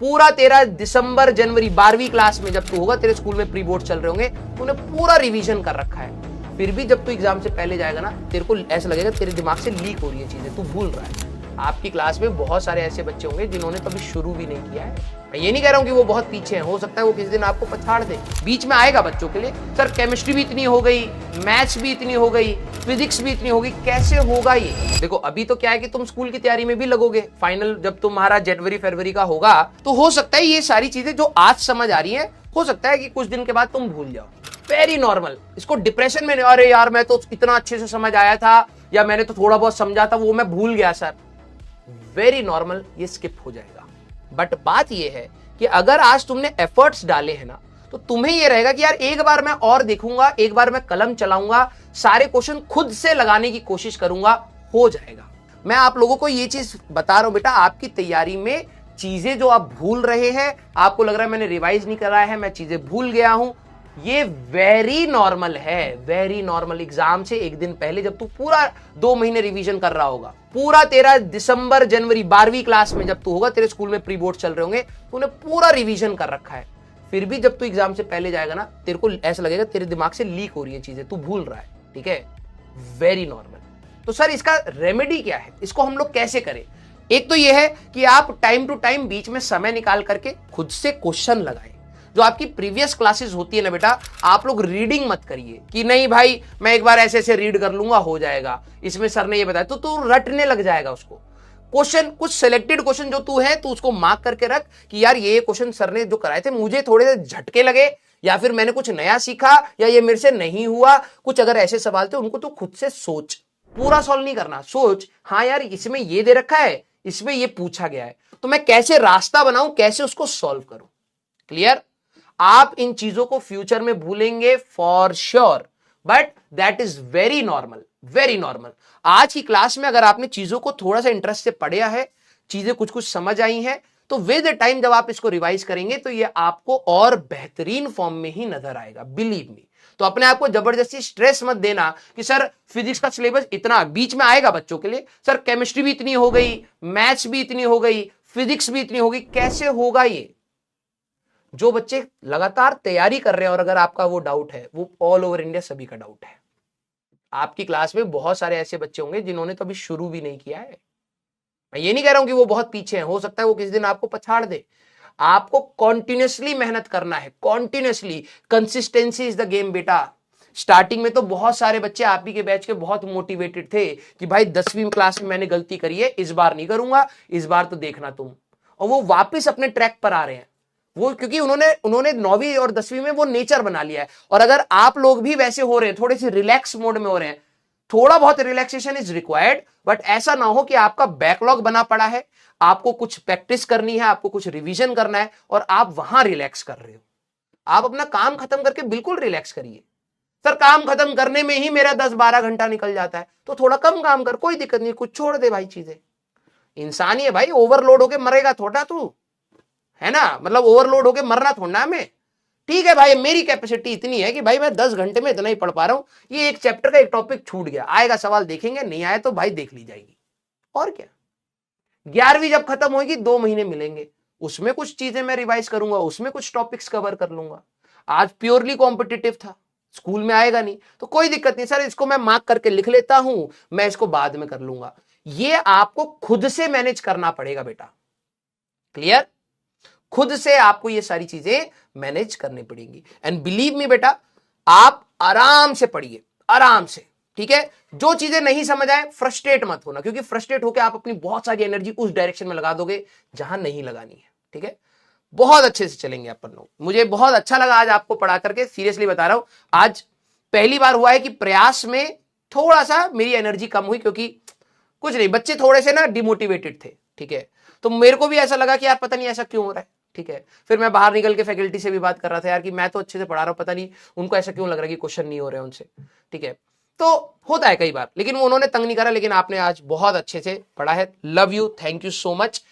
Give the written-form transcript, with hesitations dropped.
पूरा तेरा दिसंबर जनवरी 12वीं क्लास में जब तू होगा, तेरे स्कूल में प्री बोर्ड चल रहे होंगे, तूने पूरा रिवीजन कर रखा है। फिर भी जब तू एग्जाम से पहले जाएगा ना, तेरे को ऐसा लगेगा तेरे दिमाग से लीक हो रही है चीजें, तू भूल रहा है। आपकी क्लास में बहुत सारे ऐसे बच्चे होंगे जिन्होंने कभी शुरू भी नहीं किया है। मैं ये नहीं कह रहा हूं कि वो बहुत पीछे हैं, हो सकता है वो किसी दिन आपको पछाड़ दे। बीच में आएगा बच्चों के लिए, सर केमिस्ट्री भी इतनी हो गई, मैथ्स भी इतनी हो गई, फिजिक्स भी इतनी हो गई, कैसे होगा ये? देखो अभी तो क्या है कि तुम स्कूल की तैयारी में भी लगोगे, फाइनल जब तुम्हारा जनवरी फरवरी का होगा तो हो सकता है ये सारी चीजें जो आज समझ आ रही है, हो सकता है कि कुछ दिन के बाद तुम भूल जाओ। Very normal. इसको डिप्रेशन में नहीं, अरे यार मैं तो इतना अच्छे से समझ आया था, या मैंने तो थोड़ा बहुत समझा था, वो मैं भूल गया सर। वेरी नॉर्मल, ये स्किप हो जाएगा। बट बात ये है कि अगर आज तुमने एफर्ट्स डाले हैं ना, तो तुम्हें ये रहेगा कि यार एक बार मैं और देखूंगा, एक बार मैं कलम चलाऊंगा, सारे क्वेश्चन खुद से लगाने की कोशिश करूंगा, हो जाएगा। मैं आप लोगों को ये चीज बता रहा हूं बेटा, आपकी तैयारी में चीजें जो आप भूल रहे हैं, आपको लग रहा है मैंने रिवाइज नहीं करा है, मैं चीजें भूल गया हूं, ये वेरी नॉर्मल है। Very normal. एग्जाम से एक दिन पहले जब तू पूरा 2 महीने रिवीजन कर रहा होगा, पूरा तेरा दिसंबर जनवरी 12वीं क्लास में जब तू होगा, तेरे स्कूल में प्री बोर्ड चल रहे होंगे, तूने पूरा रिवीजन कर रखा है। फिर भी जब तू एग्जाम से पहले जाएगा ना, तेरे को ऐसा लगेगा तेरे दिमाग से लीक हो रही है चीजें, तू भूल रहा है। ठीक है, वेरी नॉर्मल। तो सर इसका रेमेडी क्या है, इसको हम लोग कैसे करें? एक तो यह है कि आप टाइम टू टाइम बीच में समय निकाल करके खुद से क्वेश्चन लगाएं। जो आपकी प्रीवियस क्लासेस होती है ना बेटा, आप लोग रीडिंग मत करिए कि नहीं भाई मैं एक बार ऐसे ऐसे रीड कर लूंगा हो जाएगा, इसमें सर ने ये बताया, तो तू रटने लग जाएगा उसको। क्वेश्चन कुछ सिलेक्टेड क्वेश्चन जो तू है, तू उसको मार्क करके रख कि यार ये क्वेश्चन सर ने जो कराए थे मुझे थोड़े से झटके लगे, या फिर मैंने कुछ नया सीखा, या ये मेरे से नहीं हुआ कुछ। अगर ऐसे सवाल थे उनको तो खुद से सोच, पूरा सॉल्व नहीं करना, सोच हाँ यार इसमें ये दे रखा है, इसमें ये पूछा गया है, तो मैं कैसे रास्ता बनाऊं, कैसे उसको सॉल्व करूं। क्लियर? आप इन चीजों को फ्यूचर में भूलेंगे for sure, but that is very normal, very normal. आज की क्लास में अगर आपने चीजों को थोड़ा सा इंटरेस्ट से पढ़ा है, चीजें कुछ कुछ समझ आई हैं, तो विद टाइम जब आप इसको रिवाइज करेंगे तो ये आपको और बेहतरीन फॉर्म में ही नजर आएगा, बिलीव मी। तो अपने आप को जबरदस्ती स्ट्रेस मत देना कि सर फिजिक्स का सिलेबस इतना, बीच में आएगा बच्चों के लिए, सर केमिस्ट्री भी इतनी हो गई, मैथ्स भी इतनी हो गई, फिजिक्स भी इतनी हो गई, कैसे होगा ये? जो बच्चे लगातार तैयारी कर रहे हैं, और अगर आपका वो डाउट है, वो ऑल ओवर इंडिया सभी का डाउट है। आपकी क्लास में बहुत सारे ऐसे बच्चे होंगे जिन्होंने कभी शुरू भी नहीं किया है। मैं ये नहीं कह रहा हूं कि वो बहुत पीछे हैं, हो सकता है वो किसी दिन आपको पछाड़ दे। आपको कॉन्टिन्यूसली मेहनत करना है, continuously. Consistency is the game बेटा। स्टार्टिंग में तो बहुत सारे बच्चे आप ही के बैच के बहुत मोटिवेटेड थे कि भाई 10वीं क्लास में मैंने गलती करी है, इस बार नहीं करूंगा, इस बार तो देखना तुम। और वो वापस अपने ट्रैक पर आ रहे हैं, वो क्योंकि उन्होंने 9वीं और 10वीं में वो नेचर बना लिया है। और अगर आप लोग भी वैसे हो रहे हैं, थोड़े से रिलैक्स मोड में हो रहे हैं, थोड़ा बहुत रिलैक्सेशन इज रिक्वायर्ड, बट ऐसा ना हो कि आपका बैकलॉग बना पड़ा है, आपको कुछ प्रैक्टिस करनी है, आपको कुछ रिवीजन करना है, और आप वहां रिलैक्स कर रहे हो। आप अपना काम खत्म करके बिल्कुल रिलैक्स करिए। सर काम खत्म करने में ही मेरा 10-12 घंटा निकल जाता है, तो थोड़ा कम काम कर, कोई दिक्कत नहीं, कुछ छोड़ दे भाई चीजें। इंसान ही है भाई, ओवरलोड होके मरेगा थोड़ा तू, है ना? मतलब ओवरलोड होके मरना थोड़ा में। ठीक है भाई, मेरी कैपेसिटी इतनी है कि भाई मैं 10 घंटे में इतना ही पढ़ पा रहा हूं, ये एक चैप्टर का एक टॉपिक छूट गया, आएगा सवाल देखेंगे, नहीं आए तो भाई देख ली जाएगी, और क्या। 11वीं जब खत्म होगी, 2 महीने मिलेंगे, उसमें कुछ चीजें मैं रिवाइज करूंगा, उसमें कुछ टॉपिक्स कवर कर लूंगा। आज प्योरली कॉम्पिटिटिव था, स्कूल में आएगा नहीं, तो कोई दिक्कत नहीं, सर इसको मैं मार्क करके लिख लेता हूं, मैं इसको बाद में कर लूंगा। ये आपको खुद से मैनेज करना पड़ेगा बेटा। क्लियर? खुद से आपको ये सारी चीजें मैनेज करनी पड़ेंगी। एंड बिलीव मी बेटा, आप आराम से पढ़िए, आराम से। ठीक है, जो चीजें नहीं समझ आए फ्रस्ट्रेट मत होना, क्योंकि फ्रस्ट्रेट होकर आप अपनी बहुत सारी एनर्जी उस डायरेक्शन में लगा दोगे जहां नहीं लगानी है। ठीक है, बहुत अच्छे से चलेंगे अपन लोग। मुझे बहुत अच्छा लगा आज आपको पढ़ा करके, सीरियसली बता रहा हूं। आज पहली बार हुआ है कि प्रयास में थोड़ा सा मेरी एनर्जी कम हुई, क्योंकि कुछ नहीं, बच्चे थोड़े से ना डिमोटिवेटेड थे। ठीक है, तो मेरे को भी ऐसा लगा कि यार पता नहीं ऐसा क्यों हो रहा है। ठीक है, फिर मैं बाहर निकल के फैकल्टी से भी बात कर रहा था यार कि मैं तो अच्छे से पढ़ा रहा हूं, पता नहीं उनको ऐसा क्यों लग रहा है कि क्वेश्चन नहीं हो रहे हैं उनसे। ठीक है, तो होता है कई बार, लेकिन उन्होंने तंग नहीं करा, लेकिन आपने आज बहुत अच्छे से पढ़ा है। Love you, thank you so much.